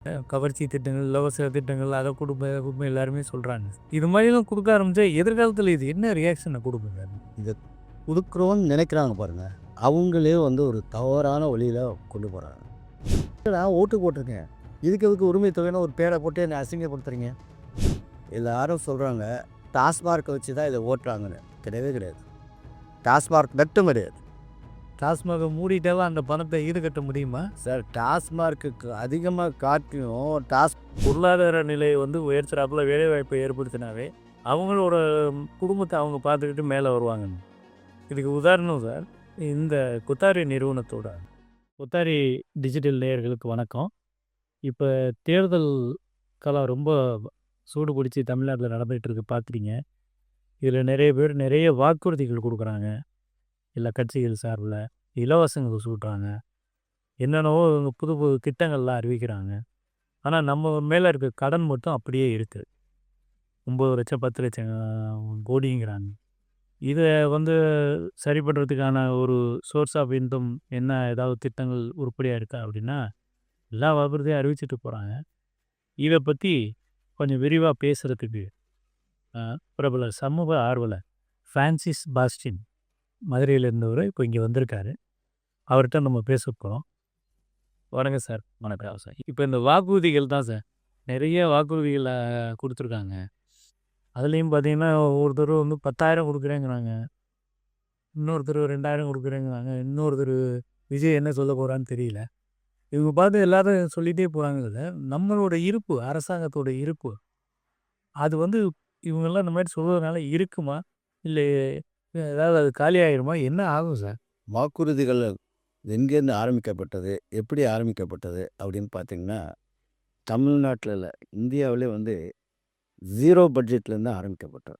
கவர்ச்சி திட்டங்கள், இலவச திட்டங்கள் அதை கொடுப்பேன் எல்லாருமே சொல்கிறாங்க. இது மாதிரிலாம் கொடுக்க ஆரம்பித்தா எதிர்காலத்தில் இது என்ன ரியாக்ஷனை கொடுக்குங்க? இதை கொடுக்குறோன்னு நினைக்கிறாங்க பாருங்க, அவங்களே வந்து ஒரு தவறான வழியில் கொண்டு போகிறாங்க. நான் ஓட்டு போட்டிருக்கேன், இதுக்கு எதுக்கு உரிமை தொகைன்னு ஒரு பேரை போட்டு என்னை அசிங்கப்படுத்துறீங்க? எல்லாரும் சொல்கிறாங்க டாஸ்மார்க்கை வச்சு தான் இதை ஓட்டுறாங்கன்னு. கிடையவே கிடையாது. டாஸ்மார்க் மட்டும் கிடையாது. டாஸ்மாக மூடிட்டாலும் அந்த பணத்தை ஈடுகட்ட முடியுமா சார்? டாஸ்மார்க்குக்கு அதிகமாக காட்டியும் பொருளாதார நிலையை வந்து உயர்த்துறாப்புல வேலைவாய்ப்பை ஏற்படுத்தினாவே அவங்களோட குடும்பத்தை அவங்க பார்த்துக்கிட்டு மேலே வருவாங்க. இதுக்கு உதாரணம் சார், இந்த கொத்தாரி நிறுவனத்தோட கொத்தாரி டிஜிட்டல் நேயர்களுக்கு வணக்கம். இப்போ தேர்தல் காலம் ரொம்ப சூடு பிடிச்சி தமிழ்நாட்டில் நடந்துகிட்டு இருக்கு, பார்க்குறீங்க. இதில் நிறைய பேர் நிறைய வாக்குறுதிகள் கொடுக்குறாங்க. எல்லா கட்சிகள் சார்பில் இலவசங்கள் சொல்கிறாங்க, என்னென்னவோ புது புது திட்டங்கள்லாம் அறிவிக்கிறாங்க. ஆனால் நம்ம மேலே இருக்க கடன் மட்டும் அப்படியே இருக்குது. 9 லட்சம் 10 லட்சம் கோடிங்கிறாங்க. இதை வந்து சரி பண்ணுறதுக்கான ஒரு சோர்ஸ் ஆஃப் இன்கம் என்ன, ஏதாவது திட்டங்கள் உருப்படியாக இருக்கா அப்படின்னா எல்லா வாக்குறுதியும் அறிவிச்சிட்டு போகிறாங்க. இதை பற்றி கொஞ்சம் விரிவாக பேசுகிறதுக்கு பிரபல சமூக ஆர்வலர் ஃப்ரான்சிஸ் பாஸ்டின் மதுரையில் இருந்தவர் இப்போ இங்கே வந்திருக்காரு. அவர்கிட்ட நம்ம பேச போகிறோம். வணக்கம் சார். வணக்கம் சார். இப்போ இந்த வாக்குறுதிகள் தான் சார், நிறைய வாக்குறுதிகளை கொடுத்துருக்காங்க. அதுலேயும் பார்த்தீங்கன்னா ஒருத்தர் வந்து 10,000 கொடுக்குறேங்கிறாங்க, இன்னொருத்தர் 2,000 கொடுக்குறேங்கிறாங்க, இன்னொருத்தர் விஜய் என்ன சொல்ல போகிறான்னு தெரியல. இவங்க பார்த்து எல்லாரும் சொல்லிகிட்டே போகிறாங்க. நம்மளோட இருப்பு, அரசாங்கத்தோட இருப்பு அது வந்து இவங்கெல்லாம் இந்த மாதிரி சொல்கிறதுனால இருக்குமா, இல்லை ஏதாவது அது காலி ஆகிடுமா, என்ன ஆகும் சார்? வாக்குறுதிகள் எங்கேருந்து ஆரம்பிக்கப்பட்டது, எப்படி ஆரம்பிக்கப்பட்டது அப்படின்னு பார்த்தீங்கன்னா, தமிழ்நாட்டில் இல்லை, இந்தியாவிலே வந்து 0 பட்ஜெட்லேருந்து ஆரம்பிக்கப்பட்டது.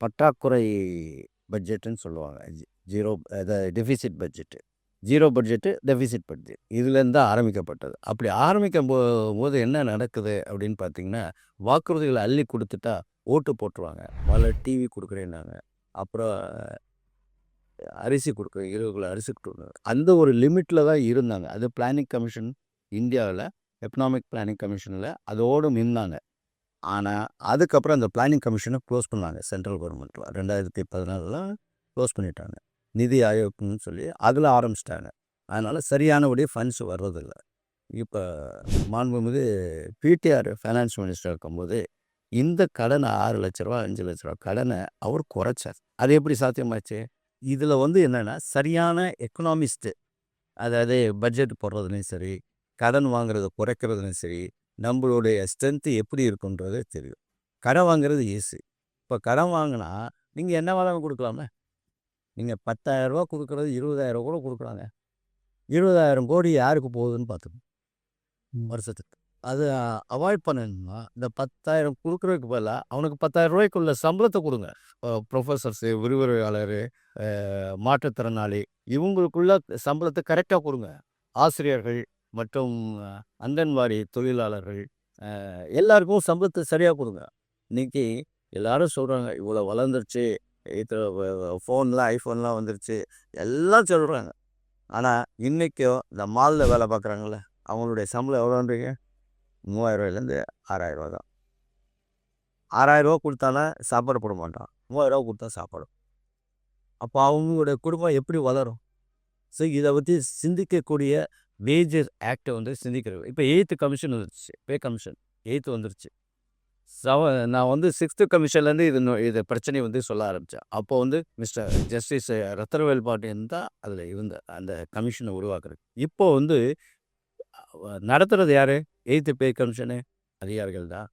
பற்றாக்குறை பட்ஜெட்டுன்னு சொல்லுவாங்க. Zero deficit budget. 0 budget, deficit budget, இதுலேருந்து தான் ஆரம்பிக்கப்பட்டது. அப்படி ஆரம்பிக்கும் போது என்ன நடக்குது அப்படின்னு பார்த்தீங்கன்னா, வாக்குறுதிகளை அள்ளி கொடுத்துட்டா ஓட்டு போட்டுருவாங்க. முதல்ல டிவி கொடுக்குறேன்னாங்க, அப்புறம் அரிசி கொடுக்குறேன், 20 கிலோ அரிசி கொடுக்குறாங்க. அந்த ஒரு லிமிட்டில் தான் இருந்தாங்க. அது பிளானிங் கமிஷன், இந்தியாவில் எக்கனாமிக் பிளானிங் கமிஷனில் அதோடு நின்னாங்க. ஆனால் அதுக்கப்புறம் அந்த பிளானிங் கமிஷனை க்ளோஸ் பண்ணாங்க. சென்ட்ரல் கவர்மெண்ட் 2014 க்ளோஸ் பண்ணிட்டாங்க. நிதி ஆயோக்னு சொல்லி அதில் ஆரம்பிச்சிட்டாங்க. அதனால் சரியானபடி ஃபண்ட்ஸ் வர்றதில்லை. இப்போ மாண்புமிகு பிடிஆர் ஃபைனான்ஸ் மினிஸ்டர் இருக்கும்போது இந்த கடனை 6 லட்ச ரூபா 5 லட்ச ரூபா கடனை அவர் குறைச்சார். அது எப்படி சாத்தியமாச்சு? இதில் வந்து என்னென்னா, சரியான எக்கனாமிஸ்ட்டு, அதாவது பட்ஜெட் போடுறதுலையும் சரி, கடன் வாங்குறதை குறைக்கிறதுலையும் சரி, நம்மளுடைய ஸ்ட்ரென்த்து எப்படி இருக்குன்றது தெரியும். கடன் வாங்குறது ஈஸி. இப்போ கடன் வாங்கினா நீங்கள் என்ன வேணாலும் கொடுக்கலாமே. நீங்கள் 10,000 ரூபா கொடுக்குறது 20,000 கூட கொடுக்குறாங்க. 20,000 கோடி யாருக்கு போகுதுன்னு பார்த்துக்கணும் வருஷத்துக்கு. அது அவாய்ட் பண்ணணும்னா இந்த 10,000 கொடுக்குறதுக்கு பதிலாக அவனுக்கு 10,000 ரூபாய்க்குள்ள சம்பளத்தை கொடுங்க. ப்ரொஃபஸர்ஸு, விரிவுரையாளர், மாற்றுத்திறனாளி, இவங்களுக்குள்ள சம்பளத்தை கரெக்டாக கொடுங்க. ஆசிரியர்கள் மற்றும் அங்கன்வாடி தொழிலாளர்கள் எல்லாருக்கும் சம்பளத்தை சரியாக கொடுங்க. இன்றைக்கி எல்லோரும் சொல்கிறாங்க இவ்வளோ வளர்ந்துருச்சு, ஃபோன்லாம் ஐஃபோன்லாம் வந்துருச்சு எல்லாம் சொல்கிறாங்க. ஆனால் இன்றைக்கும் இந்த மாலில் வேலை பார்க்குறாங்கள்ல, அவங்களுடைய சம்பளம் எவ்வளோன்றீங்க? 3,000 ரூபாயிலேருந்து 6,000 ரூபா தான். 6,000 ரூபா கொடுத்தானா சாப்பாடு போட மாட்டான், 3,000 ரூபா கொடுத்தா சாப்பாடும். அப்போ அவங்களுடைய குடும்பம் எப்படி வளரும்? ஸோ இதை பற்றி சிந்திக்கக்கூடிய வேஜஸ் ஆக்டை வந்து சிந்திக்கிறது. இப்போ 8th கமிஷன் வந்துருச்சு, பே கமிஷன் 8th வந்துருச்சு. நான் வந்து 6th கமிஷன்லேருந்து இது பிரச்சனையை வந்து சொல்ல ஆரம்பித்தேன். அப்போ வந்து மிஸ்டர் ஜஸ்டிஸ் ரத்னவேல் பாண்டியன் தான் அதில் அந்த கமிஷனை உருவாக்குறது. இப்போ வந்து நடத்துகிறது யார்? 8th பே கமிஷனு அதிகாரிகள் தான்.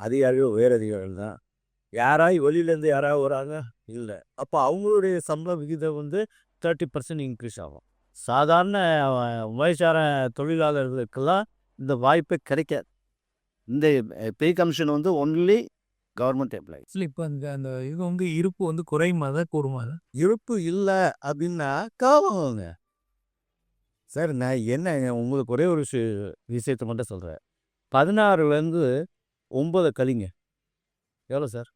அதிகாரிகள் உயர் அதிகாரிகள் தான். யாராவது வெளியிலேருந்து யாராவது வராங்க? இல்லை. அப்போ அவங்களுடைய சம்பள விகிதம் வந்து 30% இன்க்ரீஸ் ஆகும். சாதாரண வயசான தொழிலாளர்களுக்கெல்லாம் இந்த வாய்ப்பே கிடைக்காது. இந்த பே கமிஷன் வந்து ஒன்லி கவர்மெண்ட் எம்ப்ளாயிஸ். இப்போ அந்த இது வந்து இருப்பு வந்து குறையுமா தான் கூறுமா? இருப்பு இல்லை அப்படின்னா காவாங்க சார். நான் என்ன உங்களுக்கு ஒரே ஒரு விஷயத்தை மட்டும் சொல்கிறேன். 16லேருந்து 9 கழிங்க, எவ்வளோ சார்?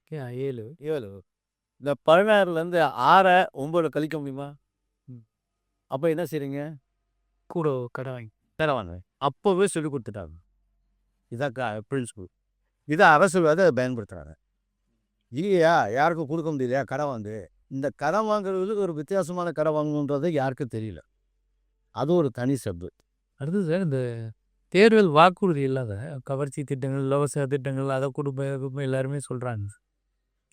7. இந்த 16லேருந்து 6 9 கழிக்க முடியுமா? அப்போ என்ன செய்றீங்க? கூட கடை வாங்கி வாங்க. அப்போவே சொல்லி கொடுத்துட்டாங்க. இதான் பிரின்சிபல். இதை அரசு அதை பயன்படுத்துகிறாங்க. இல்லையா யாருக்கும் கொடுக்க முடியலையா கடன் வாங்கு. இந்த கடன் வாங்குறதுக்கு ஒரு வித்தியாசமான கடன் வாங்கணுன்றது யாருக்கும் தெரியல. அது ஒரு தனி சப்ஜெக்ட். அடுத்தது சார், இந்த தேர்தல் வாக்குறுதி இல்லாத கவர்ச்சி திட்டங்கள், இலவச திட்டங்கள், அதை கொடுப்ப எல்லாருமே சொல்கிறாங்க.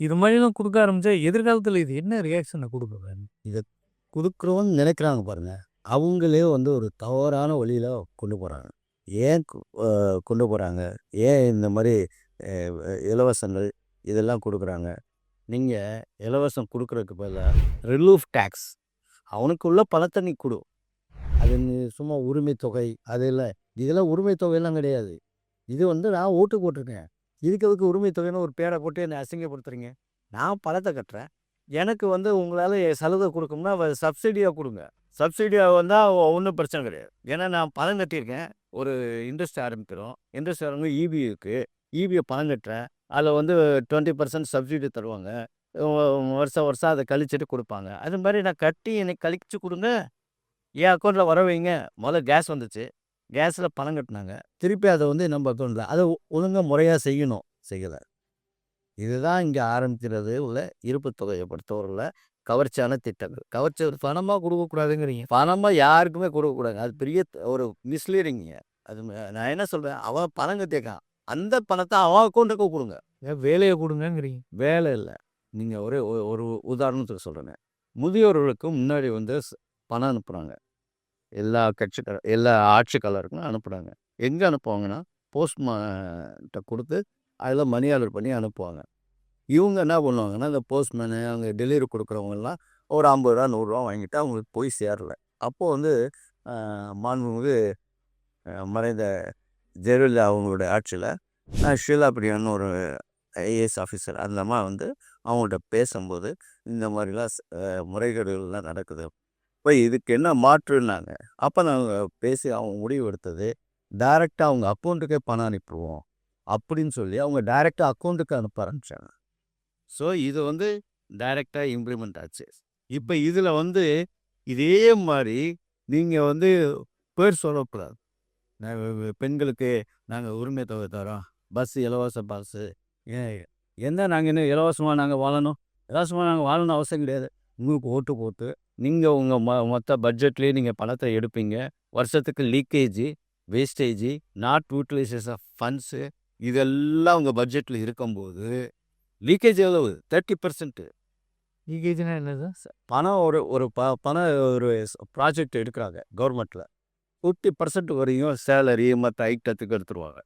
இது மாதிரிலாம் கொடுக்க ஆரம்பித்தா எதிர்காலத்தில் இது என்ன ரியாக்ஷனை கொடுக்க? இதை கொடுக்குறோன்னு நினைக்கிறாங்க பாருங்க, அவங்களே வந்து ஒரு தவறான வழியில் கொண்டு போகிறாங்க. ஏன் கொண்டு போகிறாங்க? ஏன் இந்த மாதிரி இலவசங்கள் இதெல்லாம் கொடுக்குறாங்க? நீங்கள் இலவசம் கொடுக்குறதுக்கு பதிலாக ரிலீஃப் டேக்ஸ், அவனுக்குள்ள பணத்தை நீ கொடு. அது நீ சும்மா உரிமை தொகை அது இல்லை. இதெல்லாம் உரிமை தொகையெல்லாம் கிடையாது. இது வந்து நான் ஓட்டு போட்டிருக்கேன். இதுக்கு உரிமை தொகைன்னு ஒரு பேரை போட்டு என்னை அசிங்கப்படுத்துறீங்க. நான் பணத்தை கட்டுறேன். எனக்கு வந்து உங்களால் சலுகை கொடுக்கணும்னா சப்சிடியாக கொடுங்க. சப்சிடியாக வந்தால் ஒன்றும் பிரச்சனை கிடையாது. ஏன்னா நான் பணம் கட்டியிருக்கேன். ஒரு இண்டஸ்ட்ரி ஆரம்பிக்கிறோம். இண்டஸ்ட்ரி ஆரம்பி ஈபி இருக்குது. ஈபியை பணம் கட்டுறேன். அதில் வந்து 20% சப்சிடி தருவாங்க. வருஷம் அதை கழிச்சிட்டு கொடுப்பாங்க. அது மாதிரி நான் கட்டி எனக்கு கழிச்சு கொடுங்க. என் அக்கௌண்ட்டில் வர வைங்க. முதல்ல கேஸ் வந்துச்சு. கேஸில் பணம் கட்டினாங்க. திருப்பி அதை வந்து நம்ம அக்கௌண்ட்டில் அதை ஒழுங்காக முறையாக செய்யணும். செய்யலை. இதுதான் இங்கே ஆரம்பிக்கிறது உள்ள இருப்பு தொகையை பொறுத்தவரையில் கவர்ச்சியான திட்டங்கள். கவர்ச்சி பணமாக கொடுக்கக்கூடாதுங்கிறீங்க. பணமாக யாருக்குமே கொடுக்கக்கூடாது. அது பெரிய ஒரு மிஸ்லீடிங்க. அது நான் என்ன சொல்கிறேன், அவன் பணம் கட்டியிருக்கான். அந்த பணத்தை அவன் அக்கௌண்ட்டுக்கு கொடுங்க. வேலையை கொடுங்கங்கிறீங்க. வேலை இல்லை. நீங்கள் ஒரு உதாரணத்துக்கு சொல்கிறேன். முதியோர்களுக்கு முன்னாடி வந்து பணம் அனுப்புகிறாங்க. எல்லா ஆட்சிக்காரருக்கும் அனுப்புகிறாங்க. எங்கே அனுப்புவாங்கன்னா போஸ்ட்மேன்கிட்ட கொடுத்து அதில் மணி ஆர்டர் பண்ணி அனுப்புவாங்க. இவங்க என்ன பண்ணுவாங்கன்னா, இந்த போஸ்ட்மேனு அவங்க டெலிவரி கொடுக்குறவங்கலாம் ஒரு 50 ரூபா 100 ரூபா வாங்கிட்டு அவங்களுக்கு போய் சேரல. அப்போது வந்து மாண்புமிகு மறைந்த ஜெயலலிதா அவங்களோட ஆட்சியில் ஷீலா பிரியான்னு ஒரு ஐஏஎஸ் ஆஃபீஸர் அந்த அம்மா வந்து அவங்கள்ட்ட பேசும்போது இந்த மாதிரிலாம் முறைகேடுகள்லாம் நடக்குது. இப்போ இதுக்கு என்ன மாற்றுன்னாங்க. அப்போ நாங்கள் பேசி அவங்க முடிவு எடுத்தது, டைரெக்டாக அவங்க அக்கௌண்ட்டுக்கே பணம் அனுப்பிடுவோம் அப்படின்னு சொல்லி அவங்க டைரெக்டாக அக்கௌண்ட்டுக்கு அனுப்ப ஆரம்பித்தாங்க. ஸோ இது வந்து டைரெக்டாக இம்ப்ளிமெண்ட் ஆச்சு. இப்போ இதில் வந்து இதே மாதிரி நீங்கள் வந்து பேர் சொல்லக்கூடாது. பெண்களுக்கு நாங்கள் உரிமை தொகை தரோம், பஸ்ஸு இலவச பஸ்ஸு. என்ன நாங்கள் இன்னும் இலவசமாக நாங்கள் வாழணும்? இலவசமாக நாங்கள் வாழணும் அவசியம் கிடையாது. உங்களுக்கு ஓட்டு போட்டு நீங்கள் உங்கள் மொத்த பட்ஜெட்லேயே நீங்கள் பணத்தை எடுப்பீங்க. வருஷத்துக்கு லீக்கேஜி, வேஸ்டேஜி, நாட் யூட்டிலைசேஷன் ஆஃப் ஃபண்ட்ஸு இதெல்லாம் உங்கள் பட்ஜெட்டில் இருக்கும்போது லீக்கேஜ் எவ்வளவு? 30%. லீக்கேஜ்னா என்னது? பணம் ஒரு ப்ராஜெக்ட் எடுக்கிறாங்க கவர்மெண்ட்டில். 50% வரையும் சேலரி மற்ற ஐட்டத்துக்கு எடுத்துருவாங்க.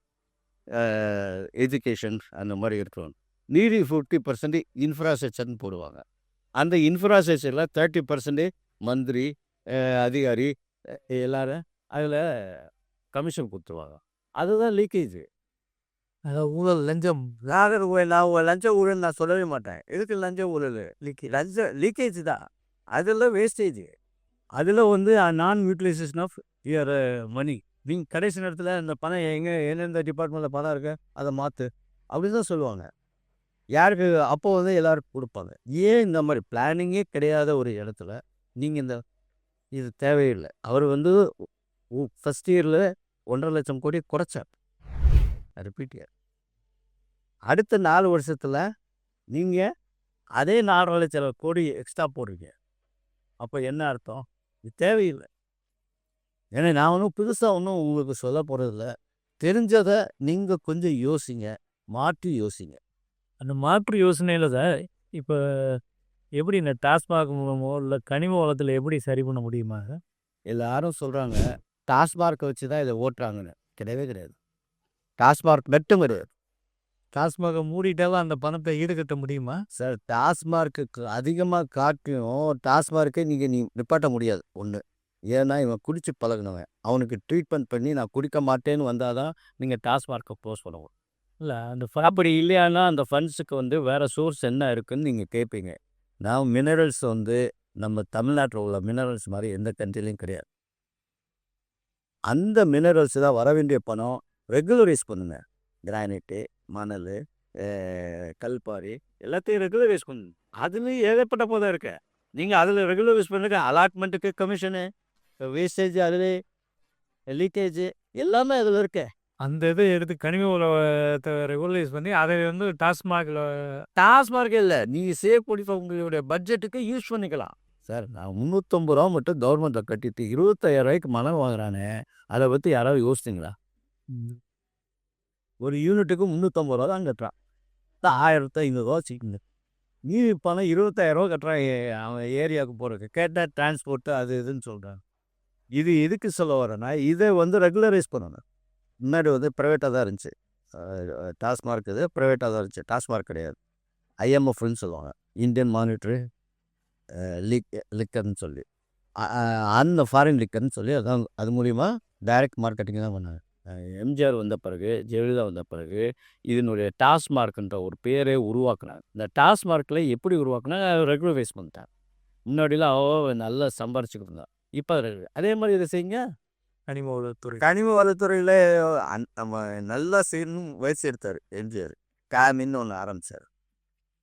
எஜுகேஷன் அந்த மாதிரி எடுத்துருவாங்க. மீதி 50% இன்ஃப்ராஸ்ட்ரக்சர்னு போடுவாங்க. அந்த இன்ஃப்ராஸ்ட்ரக்சரில் 30% மந்திரி, அதிகாரி எல்லாரும் அதில் கமிஷன் கொடுத்துருவாங்க. அதுதான் லீக்கேஜ். அதாவது ஊழல், லஞ்சம். நான் லஞ்ச ஊழல் நான் சொல்லவே மாட்டேன். எதுக்கு லஞ்ச ஊழல்? லீக்கேஜ் தான். அதில் வேஸ்டேஜ். அதில் வந்து நான் யூட்டிலைசேஷன் ஆஃப் யுவர் மணி. நீங்கள் கடைசி நேரத்தில் இந்த பணம் எந்தெந்த டிபார்ட்மெண்ட்டில் பணம் இருக்கு அதை மாற்று அப்படின்னு தான் சொல்லுவாங்க. யாருக்கு? அப்போ வந்து எல்லாருக்கும் கொடுப்பாங்க. ஏன் இந்த மாதிரி பிளானிங்கே கிடையாத ஒரு இடத்துல நீங்கள் இது தேவையில்லை. அவர் வந்து ஃபஸ்ட் இயரில் 1.5 லட்சம் கோடி குறைச்சார். ரிப்பீட். அடுத்த 4 வருஷத்தில் நீங்கள் அதே 4.5 லட்சம் கோடி எக்ஸ்ட்ரா போடுறீங்க. அப்போ என்ன அர்த்தம்? இது தேவையில்லை. ஏன்னா நான் ஒன்றும் புதுசாக ஒன்றும் உங்களுக்கு சொல்ல போகிறதில்ல. தெரிஞ்சதை நீங்கள் கொஞ்சம் யோசிங்க, மாற்றி யோசிங்க. அந்த மாற்று யோசனையில் சார், இப்போ எப்படி இந்த டாஸ்மாக் மூலமோ இல்லை கனிம வளத்தில் எப்படி சரி பண்ண முடியுமா? எல்லாரும் சொல்கிறாங்க டாஸ்மார்க்கை வச்சு தான் இதை ஓட்டுறாங்கன்னு. கிடையவே கிடையாது. டாஸ்மார்க் மட்டும் கிடையாது. டாஸ்மாகை மூடிட்டாலும் அந்த பணத்தை ஈடுகட்ட முடியுமா? சார் டாஸ்மார்க்கு அதிகமாக காட்டியும் டாஸ்மார்க்கை நீ நிப்பாட்ட முடியாது. ஒன்று, ஏன்னா இவன் குடிச்சு பழகினவன். அவனுக்கு ட்ரீட்மெண்ட் பண்ணி நான் குடிக்க மாட்டேன்னு வந்தால் தான் நீங்கள் டாஸ்மார்க்கை க்ளோஸ் பண்ணுவோம். இல்லை, அந்த அப்படி இல்லையானா அந்த ஃபண்ட்ஸுக்கு வந்து வேறு சோர்ஸ் என்ன இருக்குதுன்னு நீங்கள் கேட்பீங்க. நான் மினரல்ஸ் வந்து நம்ம தமிழ்நாட்டில் உள்ள மினரல்ஸ் மாதிரி எந்த கண்ட்ரிலையும் கிடையாது. அந்த மினரல்ஸ் தான் வர வேண்டிய பணம் ரெகுலரைஸ் பண்ணுங்க. கிரானைட்டு, மணல், கல்பாரி எல்லாத்தையும் ரெகுலரைஸ் பண்ணுங்க. அதுலேயும் ஏகப்பட்ட போதாக இருக்கு. நீங்கள் அதில் ரெகுலரைஸ் பண்ணுங்க. அலாட்மெண்ட்டுக்கு கமிஷனு, வேஸ்டேஜ், அதில் லீக்கேஜு எல்லாமே அதில் இருக்கு. அந்த இதை எடுத்து கனிம வளத்தை ரெகுலரைஸ் பண்ணி அதை வந்து டாஸ்மாகில் டாஸ்மார்க்கே இல்லை, நீங்கள் சேவ் பண்ணி உங்களுடைய பட்ஜெட்டுக்கு யூஸ் பண்ணிக்கலாம். சார் நான் 350 ரூபா மட்டும் கவர்மெண்ட்டில் கட்டிட்டு 25,000 ரூபாய்க்கு மனம் வாங்குறானே, அதை பற்றி யாராவது யோசிச்சிங்களா? ஒரு யூனிட்டுக்கு 350 ரூபா தான் கட்டுறான். 1500 ரூபா வச்சுக்கோங்க. மீதி பணம் 25,000 ரூபா கட்டுறான் அவன் ஏரியாவுக்கு போகிறதுக்கு. கேட்டால் டிரான்ஸ்போர்ட்டு அது இதுன்னு சொல்கிறான். இது எதுக்கு சொல்ல வரேன்னா, இதை வந்து ரெகுலரைஸ் பண்ணணும். முன்னாடி வந்து ப்ரைவேட்டாக தான் இருந்துச்சு. டாஸ்மார்க் இது ப்ரைவேட்டாக தான் இருந்துச்சு. டாஸ்மார்க் கிடையாது. ஐஎம்எஃப்னு சொல்லுவாங்க, இந்தியன் மானிட்டரி லிக்கர்னு சொல்லி, அந்த ஃபாரின் லிக்கர்னு சொல்லி அதான் அது மூலிமா டைரக்ட் மார்க்கெட்டிங் தான் பண்ணாங்க. எம்ஜிஆர் வந்த பிறகு, ஜெயலலிதா வந்த பிறகு இதனுடைய டாஸ்மார்க்ன்ற ஒரு பேரே உருவாக்குனாங்க. இந்த டாஸ்மார்க்கில் எப்படி உருவாக்குனா ரெகுலரைஸ் பண்ணிட்டாங்க. முன்னாடிலாம் நல்லா சம்பாரிச்சுக்கிட்டு இருந்தான். இப்போ அதே மாதிரி இதை செய்யுங்க. கனிம வளத்துறையில் நம்ம நல்லா செய்யணும் முயற்சி எடுத்தார் எம்ஜிஆர். டேமின்னு ஒன்று ஆரம்பித்தார்.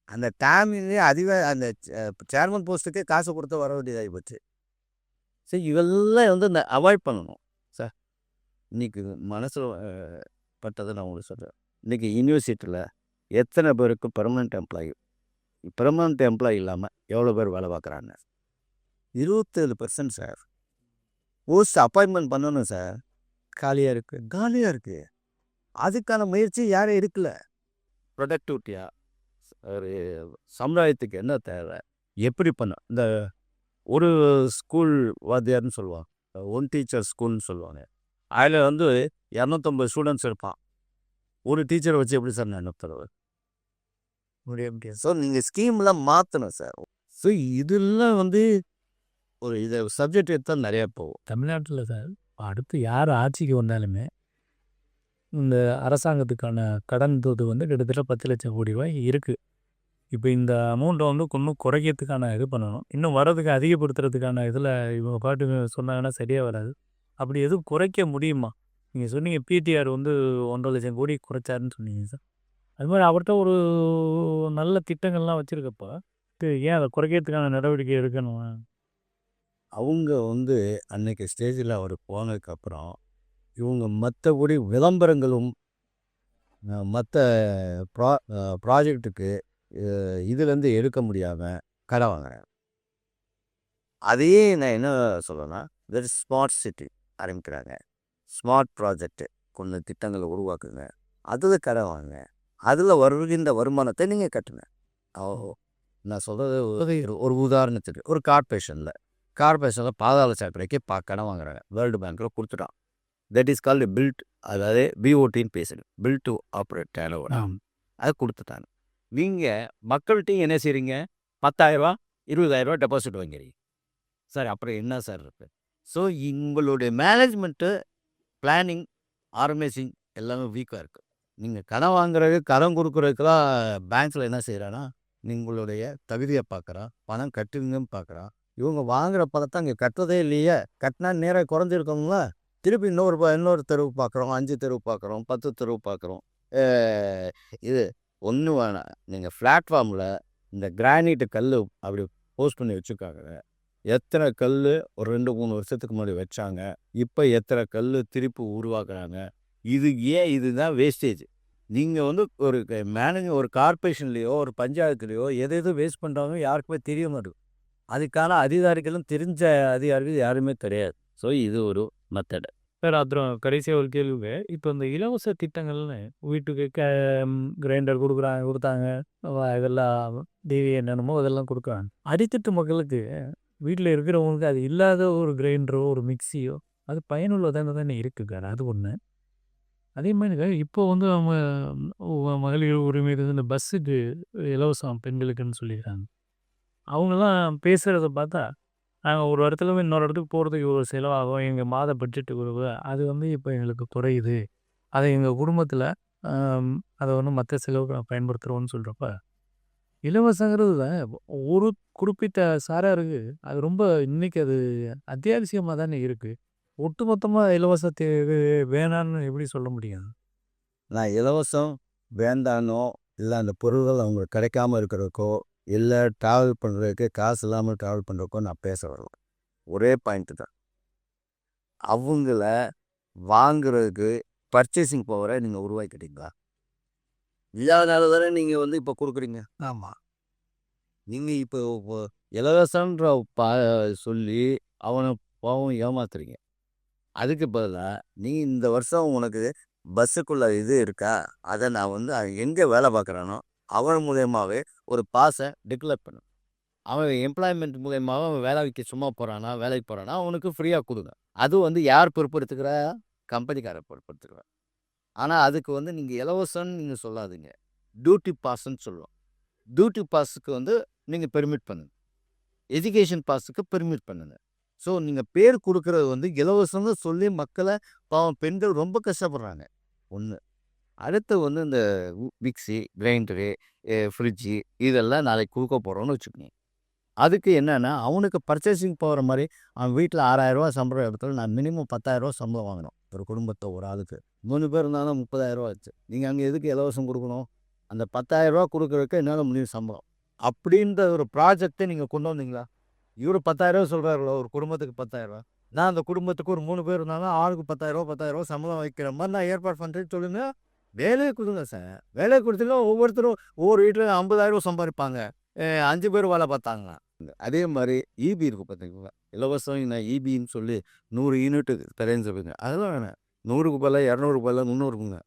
அந்த டேமின்னு அந்த சேர்மன் போஸ்ட்டுக்கே காசு கொடுத்து வர வேண்டியதாகி போச்சு. சரி, இதெல்லாம் வந்து அவாய்ட் பண்ணணும் சார். இன்றைக்கி மனசில் பட்டதை நான் உங்களுக்கு சொல்கிறேன். இன்றைக்கி யூனிவர்சிட்டியில் எத்தனை பேருக்கு பெர்மனெண்ட் எம்ப்ளாயி இல்லாமல் எவ்வளோ பேர் வேலை பார்க்குறாங்க? 27% சார். போஸ்ட் அப்பாயின்மெண்ட் பண்ணணும் சார், காலியாக இருக்குது. அதுக்கான முயற்சி யாரும் எடுக்கல. ப்ரொடக்டிவிட்டியாக ஒரு சமுதாயத்துக்கு என்ன தேவை, எப்படி பண்ண இந்த ஒரு ஸ்கூல் வாத்தியார்னு சொல்லுவாங்க, ஒன் டீச்சர் ஸ்கூல்னு சொல்லுவாங்க. அதில் வந்து 250 ஸ்டூடெண்ட்ஸ் இருப்பான். ஒரு டீச்சரை வச்சு எப்படி சார் நான் நடத்துறது? முடியாது. ஸோ நீங்கள் ஸ்கீம்லாம் மாற்றணும் சார். ஸோ இதெல்லாம் வந்து ஒரு இதை சப்ஜெக்ட் எடுத்தால் நிறையா போகும் தமிழ்நாட்டில் சார். அடுத்து யார் ஆட்சிக்கு வந்தாலுமே இந்த அரசாங்கத்துக்கான கடன் தொகை வந்து கிட்டத்தட்ட 10 லட்சம் கோடி ரூபாய் இருக்குது. இப்போ இந்த அமௌண்ட்டை வந்து இன்னும் குறைக்கிறதுக்கான இது பண்ணணும். இன்னும் வரதுக்கு அதிகப்படுத்துறதுக்கான இதில் இவங்க பாட்டு சொன்னாங்கன்னா சரியாக வராது. அப்படி எதுவும் குறைக்க முடியுமா? நீங்கள் சொன்னீங்க பிடிஆர் வந்து 1.5 லட்சம் கோடி குறைச்சாருன்னு சொன்னீங்க சார். அது மாதிரி அவர்கிட்ட ஒரு நல்ல திட்டங்கள்லாம் வச்சுருக்கப்போ ஏன் அதை குறைக்கிறதுக்கான நடவடிக்கை எடுக்கணும்? அவங்க வந்து அன்னைக்கு ஸ்டேஜில் அவர் போனதுக்கப்புறம் இவங்க மற்றபடி விளம்பரங்களும் மற்ற ப்ராஜெக்டுக்கு இதுலேருந்து எடுக்க முடியாமல் கடை வாங்குறேன். அதையே நான் என்ன சொல்கிறேன்னா, வெரி ஸ்மார்ட் சிட்டி ஆரம்பிக்கிறாங்க. ஸ்மார்ட் ப்ராஜெக்டு கொஞ்சம் திட்டங்களை உருவாக்குங்க, அதில் கடை வாங்க, அதில் வருகின்ற வருமானத்தை நீங்கள் கட்டுங்க. நான் சொல்கிறது ஒரு உதாரணத்துக்கு, ஒரு கார்பரேஷனில் பாதாள சாக்கடைக்கு கடன் வாங்குறாங்க. வேர்ல்டு பேங்க்கில் கொடுத்துட்டான். தட் இஸ் கால்டு பில்ட், அதாவது பிஓடின்னு பேசுகிறேன், build to operate turn over. அதை கொடுத்துட்டாங்க. நீங்கள் மக்கள்கிட்டையும் என்ன செய்கிறீங்க? 10,000 ரூபா 20,000 ரூபா டெபாசிட் வாங்கிறீங்க சார். அப்புறம் என்ன சார் இருக்குது? ஸோ உங்களுடைய மேனேஜ்மெண்ட்டு, பிளானிங், ஆர்கனைசிங் எல்லாமே வீக்காக இருக்குது. நீங்கள் கடன் வாங்குறது, கடன் கொடுக்குறதுக்கெல்லாம் பேங்க்ஸில் என்ன செய்கிறான்னா, உங்களுடைய தகுதியை பார்க்குறான், பணம் கட்டுவீங்கன்னு பார்க்குறான். இவங்க வாங்குகிற பணத்தை அங்கே கட்டுறதே இல்லையே. கட்டினா நேராக குறைஞ்சிருக்கோங்களா, திருப்பி இன்னொரு தெருவு பார்க்குறோம், 5 தெருவு பார்க்குறோம், 10 தெருவு பார்க்குறோம். இது ஒன்று வேணாம். நீங்கள் பிளாட்ஃபார்மில் இந்த கிரானைட்டு கல் அப்படி போஸ்ட் பண்ணி வச்சுருக்காங்க. எத்தனை கல் ஒரு 2-3 வருஷத்துக்கு முன்னாடி வச்சாங்க, இப்போ எத்தனை கல் திருப்பி உருவாக்குறாங்க. இதுதான் வேஸ்டேஜ். நீங்கள் வந்து ஒரு ஒரு கார்பரேஷன்லேயோ ஒரு பஞ்சாயத்துலேயோ எது வேஸ்ட் பண்ணுறாங்க யாருக்குமே தெரிய மாட்டேங்குது. அதுக்கான அதிகாரிகளும் தெரிஞ்ச அதிகாரிகள் யாருமே கிடையாது. ஸோ இது ஒரு மெத்தடு சார். அப்புறம் கடைசியாக ஒரு கேள்வி, இப்போ இந்த இலவச திட்டங்கள்னு வீட்டுக்கு கிரைண்டர் கொடுத்தாங்க, இதெல்லாம் டிவி என்னென்னமோ அதெல்லாம் கொடுக்குறாங்க. அடித்தட்டு மக்களுக்கு வீட்டில் இருக்கிறவங்களுக்கு அது இல்லாத ஒரு கிரைண்டரோ ஒரு மிக்சியோ அது பயனுள்ளதாக தானே இருக்குங்க. அது ஒன்று. அதே மாதிரி இப்போ வந்து அவங்க மகளிர் உரிமை இந்த பஸ்ஸுக்கு இலவசம் பெண்களுக்குன்னு சொல்லிடுறாங்க. அவங்கெல்லாம் பேசுகிறத பார்த்தா, நாங்கள் ஒரு இடத்துல இன்னொரு இடத்துக்கு போகிறதுக்கு இவ்வளோ செலவாகும், எங்கள் மாத பட்ஜெட்டு இவ்வளவு, அது வந்து இப்போ எங்களுக்கு குறையுது, அதை எங்கள் குடும்பத்தில் அதை வந்து மற்ற செலவுக்கு நான் பயன்படுத்துகிறோன்னு சொல்கிறப்ப, இலவசங்கிறது ஒரு குறிப்பிட்ட சாராருக்கு அது ரொம்ப இன்னைக்கு அது அத்தியாவசியமாக தானே இருக்குது. ஒட்டுமொத்தமாக இலவசத்தை வேணான்னு எப்படி சொல்ல முடியும்? நான் இலவசம் வேண்டானோ, இல்லை அந்த பொருள்கள் அவங்களுக்கு கிடைக்காம இருக்கிறதுக்கோ, இல்லை ட்ராவல் பண்ணுறதுக்கு காசு இல்லாமல் ட்ராவல் பண்ணுறதுக்கோ நான் பேச வரல. ஒரே பாயிண்ட்டு தான், அவங்கள வாங்குறதுக்கு பர்ச்சேசிங் பவரை நீங்கள் உருவாக்கிட்டீங்களா? இல்லாதனால தானே நீங்கள் வந்து இப்போ கொடுக்குறீங்க. ஆமாம். நீங்கள் இப்போ இலவசன்ற சொல்லி அவனை பாவம் ஏமாத்துறீங்க. அதுக்கு பதிலா நீங்கள் இந்த வருஷம் உனக்கு பஸ்ஸுக்குள்ள இது இருக்கா, அதை நான் வந்து எங்கே வேலை பார்க்குறானோ அவன் மூலியமாகவே ஒரு பாஸை டிக்ளேர் பண்ணு. அவன் எம்ப்ளாய்மெண்ட் மூலியமாக அவன் வேலைக்கு சும்மா போகிறானா, வேலைக்கு போகிறானா, அவனுக்கு ஃப்ரீயாக கொடுங்க. அது வந்து யார் பொறுப்பெடுத்துக்கிறா? கம்பெனிக்காரர் பொறுப்பெடுத்துக்கிறா. ஆனால் அதுக்கு வந்து நீங்கள் இலவசம்னு நீங்கள் சொல்லாதீங்க. டியூட்டி பாஸ்ன்னு சொல்லுவோம். டியூட்டி பாஸுக்கு வந்து நீங்கள் பெர்மிட் பண்ணுங்க. எஜுகேஷன் பாஸுக்கு பெர்மிட் பண்ணுங்க. ஸோ நீங்கள் பேர் கொடுக்குறது வந்து இலவசம்னு சொல்லி மக்களை பாவம் பெண்கள் ரொம்ப கஷ்டப்படுறாங்க. ஒன்று. அடுத்து வந்து இந்த மிக்ஸி, கிரைண்டரு, ஃப்ரிட்ஜு இதெல்லாம் நாளைக்கு கொடுக்க போகிறோன்னு வச்சுக்கோங்க. அதுக்கு என்னென்னா அவனுக்கு பர்ச்சேசிங் போகிற மாதிரி அவன் வீட்டில் ரூ. 6,000 சம்பளம் இடத்துல நான் மினிமம் ரூ. 10,000 சம்பளம் வாங்கணும். ஒரு குடும்பத்தை ஒரு ஆளுக்கு 3 பேர் இருந்தாலும் ரூ. 30,000 ஆச்சு. நீங்கள் அங்கே எதுக்கு இலவசம் கொடுக்கணும்? அந்த ரூ. 10,000 கொடுக்குறதுக்கு என்னால் முடியும் சம்பளம். அப்படின்ற ஒரு ப்ராஜெக்டை நீங்கள் கொண்டு வந்தீங்களா? இவர் 10,000 சொல்கிறாருல ஒரு குடும்பத்துக்கு 10,000. நான் அந்த குடும்பத்துக்கு ஒரு 3 பேர் இருந்தாலும் ஆளுக்கு 10,000 சம்பளம் வைக்கிற மாதிரி நான் ஏற்பாடு பண்ணுறேன்னு சொல்லுங்கள். வேலையை கொடுங்க சார். வேலையை கொடுத்தீங்கன்னா ஒவ்வொருத்தரும் ஒவ்வொரு வீட்டில் 50,000 சம்பாதிப்பாங்க. 5 பேர் வேலை பார்த்தாங்களா? அதே மாதிரி இபி இருக்குது பார்த்தீங்களா? இலவசம் நான் இபின்னு சொல்லி 100 யூனிட்டு தரேன்னு சொல்லுங்க. அதெல்லாம் வேணாம். 100க்கு பதிலா 200க்கு பதிலா 300க்குங்க.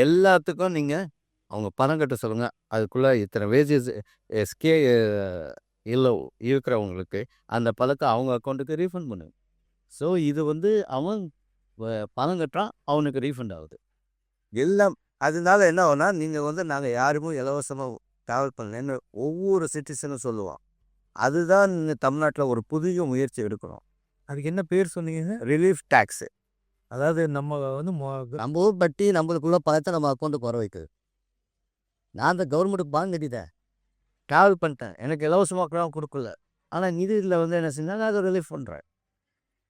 எல்லாத்துக்கும் நீங்கள் அவங்க பணம் கட்ட சொல்லுங்கள். அதுக்குள்ளே இத்தனை வேஜஸ் எஸ்கே இல்லை இருக்கிறவங்களுக்கு அந்த பணத்தை அவங்க அக்கௌண்ட்டுக்கு ரீஃபண்ட் பண்ணுங்க. ஸோ இது வந்து அவன் பணம் கட்டுறான், அவனுக்கு ரீஃபண்ட் ஆகுது. எல்லாம் அதனால என்ன ஆகுனா நீங்கள் வந்து நாங்கள் யாருமே இலவசமாக ட்ராவல் பண்ணலன்னு ஒவ்வொரு சிட்டிசனும் சொல்லுவான். அதுதான் நீங்கள் தமிழ்நாட்டில் ஒரு புதிய முயற்சி எடுக்கணும். அதுக்கு என்ன பேர் சொன்னீங்க? Relief tax. அதாவது நம்ம வந்து நம்ம ஊர் பட்டி நம்மளுக்குள்ள பணத்தை நம்ம அக்கௌண்ட்டுக்கு வர வைக்குது. நான் அந்த கவர்மெண்ட்டுக்கு பாங்க கட்டிட்டேன், ட்ராவல் பண்ணிட்டேன், எனக்கு இலவசமாக கொடுக்கல. ஆனால் நிதியில் வந்து என்ன செஞ்சாங்க, அதை ரிலீஃப் பண்ணுறேன்.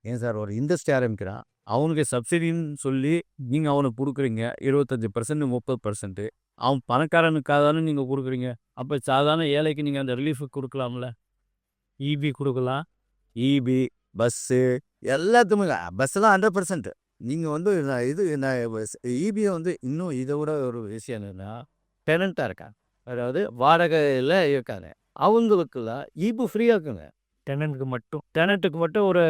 ஏன் சார் ஒரு இண்டஸ்ட்ரி ஆரம்பிக்கிறான், அவனுக்கு சப்சிடின்னு சொல்லி நீங்கள் அவனுக்கு கொடுக்குறீங்க 25%, 30%. அவன் பணக்காரனுக்காக தானே நீங்கள் கொடுக்குறீங்க. அப்போ சாதாரண ஏழைக்கு நீங்கள் அந்த ரிலீஃபு கொடுக்கலாம்ல. இபி கொடுக்கலாம். இபி, பஸ்ஸு எல்லாத்துக்குமே பஸ்ஸெல்லாம் 100%. நீங்கள் வந்து இபியை வந்து இன்னும் இதை விட ஒரு விஷயம் என்னென்னா டெனண்ட்டாக இருக்காங்க, அதாவது வாடகையில் இருக்காங்க, அவங்களுக்குலாம் இபி ஃப்ரீயாக இருக்குங்க. டெனண்ட்டுக்கு மட்டும் ஒரு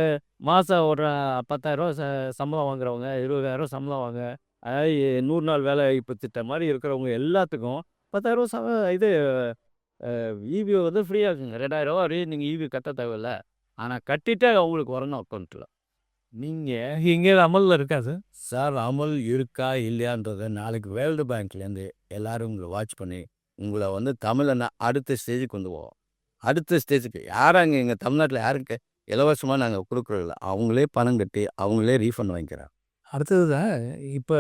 மாதம் ஒரு 10,000 சம்பளம் வாங்குறவங்க, 20,000 சம்பளம் வாங்க, அதாவது 100 நாள் வேலை வாய்ப்பு திட்டம் மாதிரி இருக்கிறவங்க எல்லாத்துக்கும் 10,000 இது இபி வந்து ஃப்ரீயாக இருக்குங்க. 2,000 வரையும் நீங்கள் இபி கட்ட தேவையில்ல. ஆனால் கட்டிட்டு அவங்களுக்கு வரணும் அக்கௌண்ட்டில். நீங்கள் எங்கேயாவது அமலில் இருக்கா சார்? சார் அமல் இருக்கா இல்லையான்றதை நாளைக்கு வேர்ல்டு பேங்க்லேருந்து எல்லோரும் உங்களை வாட்ச் பண்ணி உங்களை வந்து தமிழை அடுத்த ஸ்டேஜுக்கு கொண்டு போவோம். அடுத்த ஸ்டேஜுக்கு யாராங்க எங்கள் தமிழ்நாட்டில் யாருக்கு இலவசமாக நாங்கள் கொடுக்குறதில்ல. அவங்களே பணம் கட்டி அவங்களே ரீஃபண்ட் வாங்கிக்கிறாங்க. அடுத்தது தான் இப்போ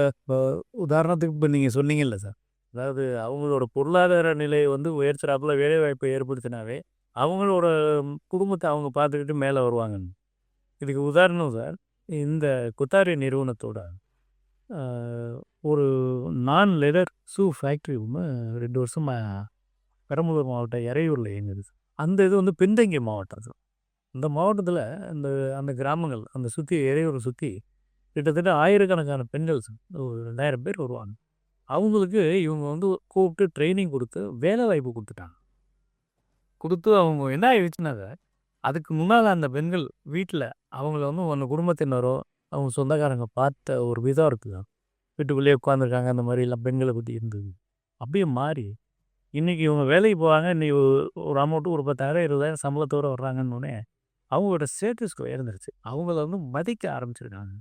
உதாரணத்துக்கு இப்போ நீங்கள் சொன்னீங்கல்ல சார், அதாவது அவங்களோட பொருளாதார நிலையை வந்து உயர்த்துறாப்புல வேலைவாய்ப்பை ஏற்படுத்தினாவே அவங்களோட குடும்பத்தை அவங்க பார்த்துக்கிட்டு மேலே வருவாங்கன்னு. இதுக்கு உதாரணம் சார், இந்த குத்தாரி நிறுவனத்தோட ஒரு நான் லெதர் ஷூ ஃபேக்ட்ரி ஒன்று 2 வருஷமாக பெரம்பலூர் மாவட்டம் எறையூரில் இயங்குது. அந்த இது வந்து பின்தங்கிய மாவட்டம் சார். அந்த மாவட்டத்தில் அந்த அந்த கிராமங்கள் அந்த சுற்றி எறையூரை சுற்றி கிட்டத்தட்ட ஆயிரக்கணக்கான பெண்கள் சார், ஒரு 2,000 பேர் வருவாங்க. அவங்களுக்கு இவங்க வந்து கூப்பிட்டு ட்ரைனிங் கொடுத்து வேலை வாய்ப்பு கொடுத்துட்டாங்க. கொடுத்து அவங்க என்ன ஆயிடுச்சுனாங்க, அதுக்கு முன்னால் அந்த பெண்கள் வீட்டில் அவங்கள வந்து ஒன்று குடும்பத்தினரோ அவங்க சொந்தக்காரங்க பார்த்த ஒரு விதம் இருக்குங்க. வீட்டுக்குள்ளேயே உட்காந்துருக்காங்க, அந்த மாதிரிலாம் பெண்களை பற்றி இருந்தது. அப்படியே மாறி இன்றைக்கி இவங்க வேலைக்கு போவாங்க. இன்றைக்கி ஒரு அமௌண்ட்டு ஒரு 10,000 20,000 சம்பளத்தோடு வர்றாங்கன்னொடனே அவங்களோட ஸ்டேட்டஸ் உயர்ந்துருச்சு. அவங்கள வந்து மதிக்க ஆரம்பிச்சிருக்காங்க.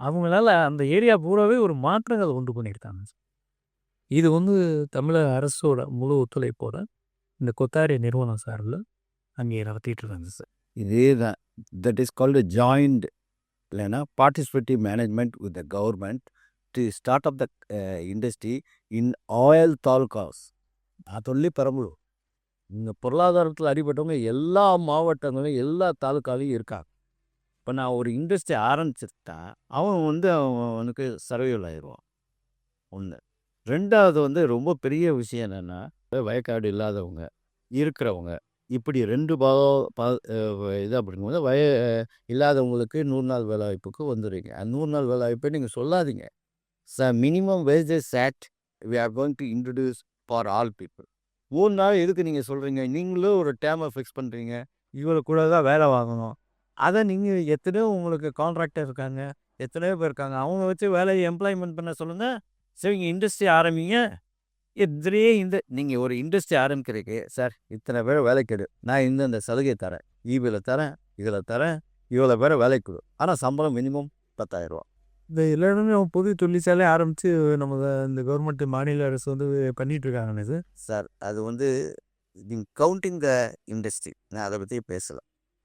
அவங்களால அந்த ஏரியா பூராவே ஒரு மாற்றங்கள் உண்டு பண்ணியிருக்காங்க. இது வந்து தமிழக அரசோட முழு ஒத்துழைப்போட இந்த கொத்தாரி நிறுவனம் சார்பில் அங்கே நடத்திட்டு இருக்காங்க சார். இதே தான் தட் இஸ் கால்டு ஜாயிண்ட் இல்லைன்னா participative management with the government to start up the industry in oil taluks. நான் சொல்லி பெரம்பலூர் இந்த பொருளாதாரத்தில் அடிபட்டவங்க எல்லா மாவட்டங்களும் எல்லா தாலுக்காலையும் இருக்காங்க. இப்போ நான் ஒரு இண்டஸ்ட்ரி ஆரம்பிச்சிருட்டா அவன் வந்து அவனுக்கு சர்வைவல் ஆயிடுவான். ஒன்று. ரெண்டாவது வந்து ரொம்ப பெரிய விஷயம் என்னென்னா, வயக்காடு இல்லாதவங்க இருக்கிறவங்க இப்படி 2 இது அப்படிங்கும்போது இல்லாதவங்களுக்கு 100 நாள் வேலை வாய்ப்புக்கு வந்துடுறீங்க. அந்த 100 நாள் வேலை வாய்ப்பை நீங்கள் சொல்லாதீங்க. Minimum wages act we are going to introduce for all people. 3 நாள் எதுக்கு நீங்கள் சொல்கிறீங்க? நீங்களும் ஒரு டேர்மை ஃபிக்ஸ் பண்ணுறீங்க, இவ்வளோ கூட தான் வேலை வாங்கணும். அதை நீங்கள் எத்தனையோ உங்களுக்கு கான்ட்ராக்டர் இருக்காங்க, எத்தனையோ பேர் இருக்காங்க, அவங்க வச்சு வேலையை எம்ப்ளாய்மெண்ட் பண்ண சொல்லுங்கள். சரிங்க, இண்டஸ்ட்ரி ஆரம்பிங்க. இதுலேயே நீங்கள் ஒரு இண்டஸ்ட்ரி ஆரம்பிக்கிறீங்க சார், இத்தனை பேர் வேலைக்கு எடு, நான் இந்த சலுகை தரேன், இதில் தரேன், இதில் தரேன், இவ்வளோ பேரை வேலைக்கு கொடு, ஆனால் சம்பளம் மினிமம் 10,000 ரூபா. இந்த எல்லா இடமும் புது தொழிற்சாலை ஆரம்பித்து நம்ம இந்த கவர்மெண்ட் மாநில அரசு வந்து பண்ணிட்டு இருக்காங்கன்னு இது. சார் அது நீங்கள் கவுண்டிங் த இண்டஸ்ட்ரி, நான் அதை பற்றி பேசலை.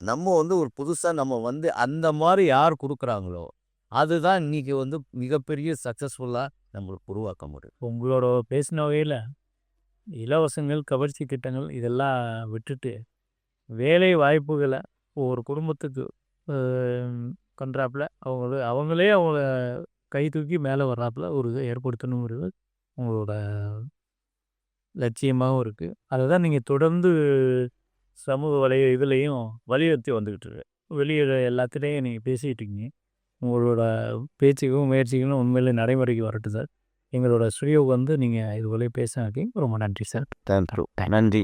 நம்ம ஒரு புதுசாக நம்ம அந்த மாதிரி யார் கொடுக்குறாங்களோ அதுதான் இன்றைக்கி மிகப்பெரிய சக்ஸஸ்ஃபுல்லாக நம்மளுக்கு உருவாக்க முடியும். உங்களோட பேசின வகையில் இலவசங்கள், கவர்ச்சி திட்டங்கள் இதெல்லாம் விட்டுட்டு வேலை வாய்ப்புகளை ஒரு குடும்பத்துக்கு பண்ணுறாப்புல அவங்களே அவங்கள கை தூக்கி மேலே வர்றாப்புல ஒரு இதை ஏற்படுத்தணுங்கிறது உங்களோட லட்சியமாகவும் இருக்குது. அதை தான் நீங்கள் தொடர்ந்து சமூக இதுலேயும் வலியுறுத்தி வந்துக்கிட்டு இருக்கு. வெளியே எல்லாத்துலேயும் நீங்கள் பேசிகிட்டு இருக்கீங்க. உங்களோட பேச்சுக்கும் முயற்சிகளும் உண்மையிலே நடைமுறைக்கு வரட்டும் சார். எங்களோட ஸ்டுடியோவுக்கு நீங்கள் இதுவரை பேசினதுக்கு ரொம்ப நன்றி சார். தேங்க்யூ. நன்றி.